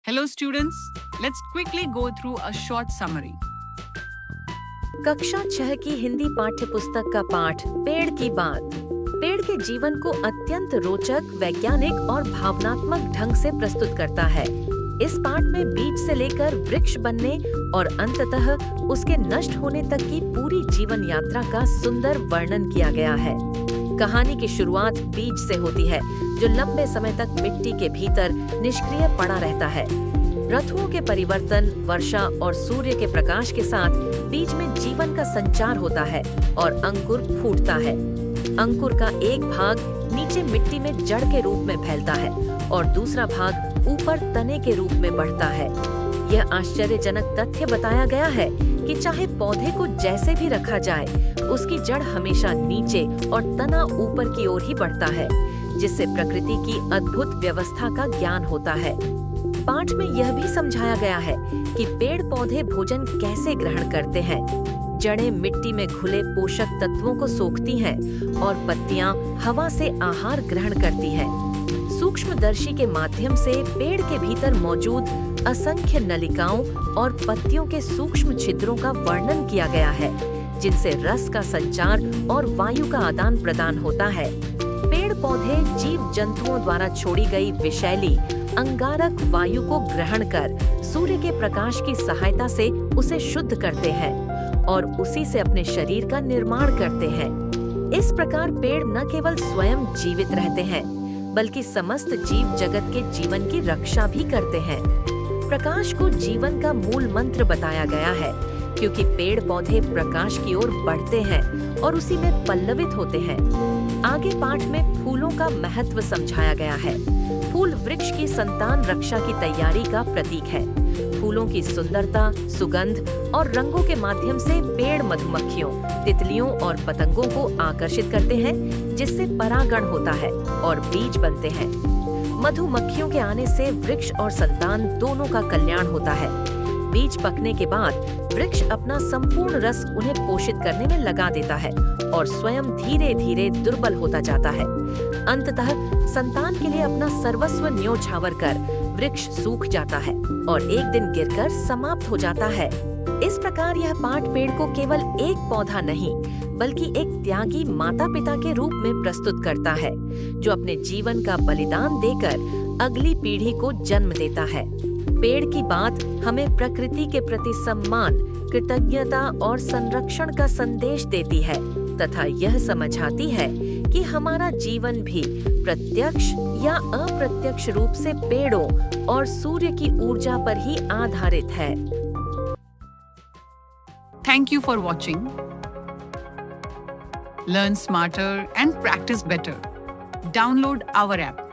Hello students, let's quickly go through a short summary. कक्षा 6 की हिंदी पाठ्य पुस्तक का पाठ पेड़ की बात पेड़ के जीवन को अत्यंत रोचक, वैज्ञानिक और भावनात्मक ढंग से प्रस्तुत करता है। इस पाठ में बीज से लेकर वृक्ष बनने और अंततः उसके नष्ट होने तक की पूरी जीवन यात्रा का सुंदर वर्णन किया गया है। कहानी की शुरुआत बीज से होती है, जो लंबे समय तक मिट्टी के भीतर निष्क्रिय पड़ा रहता है। ऋतुओं के परिवर्तन, वर्षा और सूर्य के प्रकाश के साथ बीज में जीवन का संचार होता है और अंकुर फूटता है। अंकुर का एक भाग नीचे मिट्टी में जड़ के रूप में फैलता है और दूसरा भाग ऊपर तने के रूप में बढ़ता है। यह आश्चर्यजनक तथ्य बताया गया है कि चाहे पौधे को जैसे भी रखा जाए, उसकी जड़ हमेशा नीचे और तना ऊपर की ओर ही बढ़ता है, जिससे प्रकृति की अद्भुत व्यवस्था का ज्ञान होता है। पाठ में यह भी समझाया गया है कि पेड़ पौधे भोजन कैसे ग्रहण करते हैं। जड़ें मिट्टी में घुले पोषक तत्वों को सोखती हैं और पत्तियां हवा से आहार ग्रहण करती हैं। सूक्ष्मदर्शी के माध्यम से पेड़ के भीतर मौजूद असंख्य नलिकाओं और पत्तियों के सूक्ष्म छिद्रों का वर्णन किया गया है, जिनसे रस का संचार और वायु का आदान प्रदान होता है। पेड़ पौधे जीव जंतुओं द्वारा छोड़ी गई विषैली अंगारक वायु को ग्रहण कर सूर्य के प्रकाश की सहायता से उसे शुद्ध करते हैं और उसी से अपने शरीर का निर्माण करते हैं। इस प्रकार पेड़ न केवल स्वयं जीवित रहते हैं, बल्कि समस्त जीव जगत के जीवन की रक्षा भी करते हैं। प्रकाश को जीवन का मूल मंत्र बताया गया है, क्योंकि पेड़ पौधे प्रकाश की ओर बढ़ते हैं और उसी में पल्लवित होते हैं। आगे पाठ में फूलों का महत्व समझाया गया है। फूल वृक्ष की संतान रक्षा की तैयारी का प्रतीक है। फूलों की सुंदरता, सुगंध और रंगों के माध्यम से पेड़ मधुमक्खियों, तितलियों और पतंगों को आकर्षित करते हैं, जिससे परागण होता है और बीज बनते हैं। मधुमक्खियों के आने से वृक्ष और संतान दोनों का कल्याण होता है। बीज पकने के बाद वृक्ष अपना संपूर्ण रस उन्हें पोषित करने में लगा देता है और स्वयं धीरे धीरे दुर्बल होता जाता है। अंततः संतान के लिए अपना सर्वस्व न्योछावर कर वृक्ष सूख जाता है और एक दिन गिरकर समाप्त हो जाता है। इस प्रकार यह पाठ पेड़ को केवल एक पौधा नहीं, बल्कि एक त्यागी माता पिता के रूप में प्रस्तुत करता है, जो अपने जीवन का बलिदान देकर अगली पीढ़ी को जन्म देता है। पेड़ की बात हमें प्रकृति के प्रति सम्मान, कृतज्ञता और संरक्षण का संदेश देती है तथा यह समझाती है कि हमारा जीवन भी प्रत्यक्ष या अप्रत्यक्ष रूप से पेड़ों और सूर्य की ऊर्जा पर ही आधारित है। Thank you for watching. Learn smarter and practice better. Download our app.